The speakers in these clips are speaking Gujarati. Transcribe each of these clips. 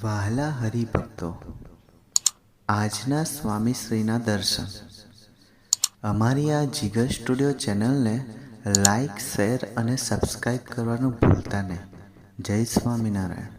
વહાલા હરિભક્તો, આજના સ્વામીશ્રીના દર્શન. અમારી આ જીગર સ્ટુડિયો ચેનલને લાઈક, શેર અને સબસ્ક્રાઈબ કરવાનું ભૂલતા નહીં. જય સ્વામિનારાયણ.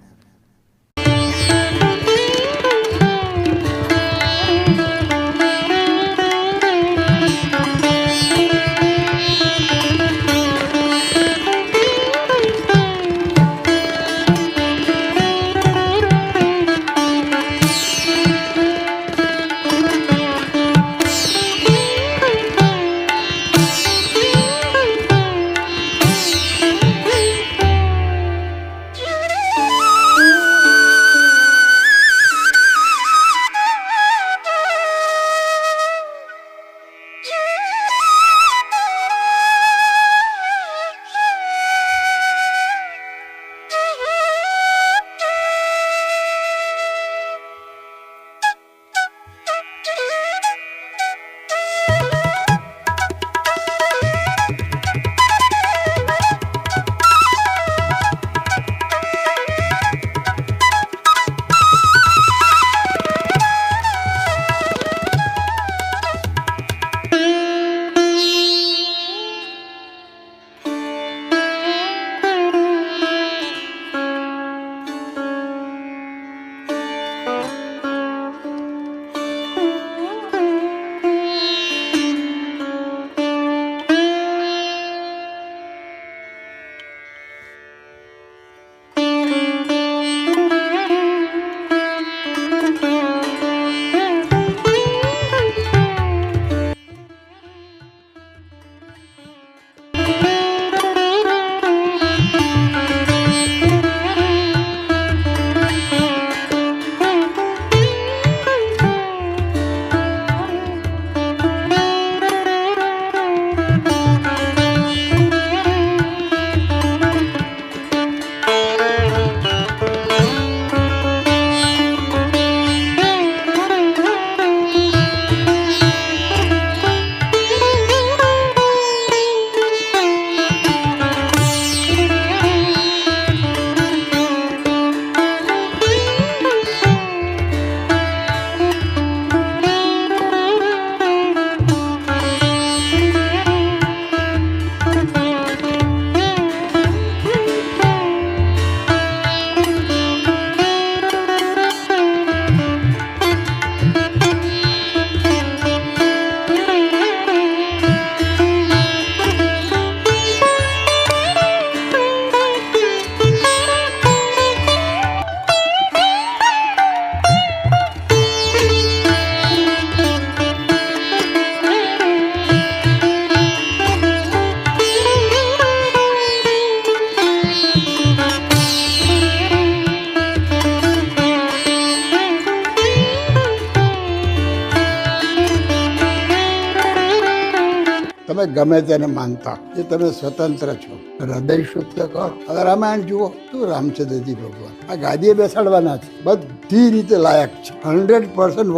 તમે ગમે તેને માનતા, એ તમે સ્વતંત્ર છો. હૃદય શુદ્ધ કરો. હવે રામાયણ જુઓ, શું રામચંદ્રજી ભગવાન આ ગાદીએ બેસાડવાના છે, બધી રીતે લાયક છે. 100%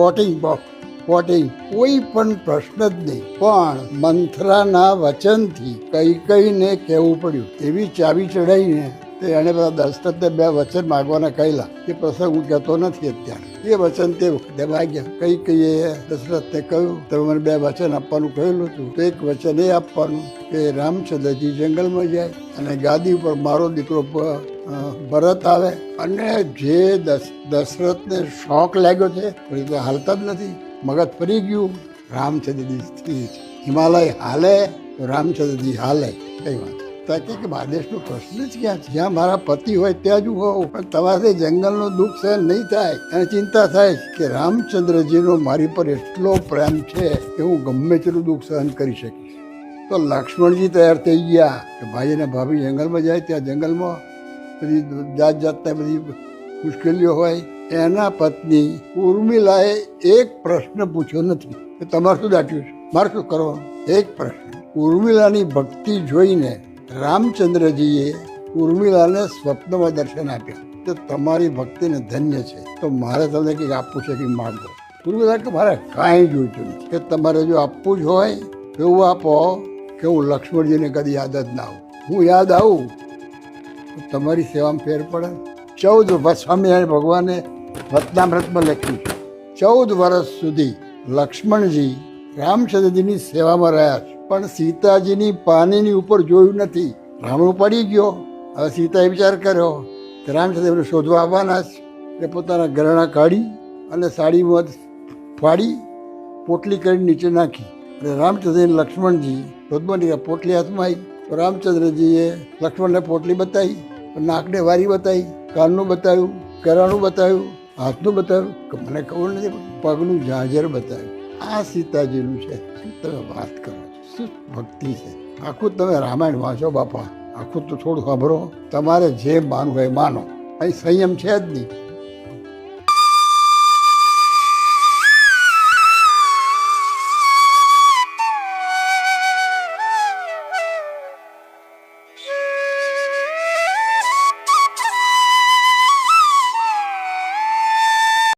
વોટિંગ કોઈ પણ પ્રશ્ન જ નહીં. પણ મંથરાના વચનથી કૈકેયીને કહેવું પડ્યું, એવી ચાવી ચડાવીને એને બધા દશરથને 2 વચન માગવાના કહેલા. એ પ્રસંગ હું કહેતો નથી અત્યારે. એ વચન તે વખતે માગ્યા. કૈકેયીએ દશરથને કહ્યું, તમે મને 2 વચન આપવાનું કહેલું હતું, તો એક વચન એ આપવાનું કે રામચંદ્રજી જંગલમાં જાય અને ગાદી ઉપર મારો દીકરો ભરત આવે. અને જે દશરથને શોખ લાગ્યો છે, પણ એ હાલતા જ નથી, મગજ ફરી ગયું. રામચંદ્રજી સ્થિર છે. હિમાલય હાલે તો રામચંદ્રજી હાલે. કઈ વાત કે બાદેશનો પ્રશ્ન જ ક્યાં છે? જ્યાં મારા પતિ હોય ત્યાં જ હું હોઉં, પણ તમારે જંગલનો દુઃખ સહન નહીં થાય. અને ચિંતા થાય કે રામચંદ્રજીનો મારી પર એટલો પ્રેમ છે કે હું ગમે તેટલું દુઃખ સહન કરી શકીશ. તો લક્ષ્મણજી તૈયાર થઈ ગયા કે ભાઈ અને ભાભી જંગલમાં જાય. ત્યાં જંગલમાં બધી જાત જાતના બધી મુશ્કેલીઓ હોય. એના પત્ની ઉર્મિલાએ એક પ્રશ્ન પૂછ્યો નથી કે તમારે શું દાટ્યું છે, મારે શું કરવાનું. એક પ્રશ્ન. ઉર્મિલાની ભક્તિ જોઈને રામચંદ્રજીએ ઉર્મિલાને સ્વપ્નમાં દર્શન આપ્યા કે તમારી ભક્તિને ધન્ય છે, તો મારે તમને કંઈક આપવું છે, કંઈક માગો. ઉર્મિલા કે મારે કાંઈ જોઈતું નથી, કે તમારે જો આપવું જ હોય તો એવું આપો કે હું લક્ષ્મણજીને કદી યાદ જ ના આવું. હું યાદ આવું તો તમારી સેવામાં ફેર પડે. સ્વામિનારાયણ ભગવાને વચનામૃતમાં લખ્યું છે 14 વર્ષ સુધી લક્ષ્મણજી રામચંદ્રજીની સેવામાં રહ્યા છે, પણ સીતાજીની પાનીની ઉપર જોયું નથી. રાવણ પડી ગયો. હવે સીતાએ વિચાર કર્યો કે રામચંદ્ર એમને શોધવા આવવાના છે, એટલે પોતાના ઘરેણાં કાઢી અને સાડીમાં ફાડી પોટલી કરી નીચે નાખી. અને રામચંદ્ર લક્ષ્મણજી શોધવા નીકળ્યા. પોટલી હાથમાં આવી તો રામચંદ્રજીએ લક્ષ્મણને પોટલી બતાવી, નાકને વારી બતાવી, કાનનું બતાવ્યું, કરાનું બતાવ્યું, હાથનું બતાવ્યું, મને ખબર નથી, પગનું ઝાંઝર બતાવ્યું. આ સીતાજીનું છે. શું તમે વાત કરો છો? શું ભક્તિ છે! આખું તમે રામાયણ વાંચો બાપા, આખું તો થોડું સાંભળો. તમારે જે માનવું હોય માનો. અહીં સંયમ છે જ નહીં.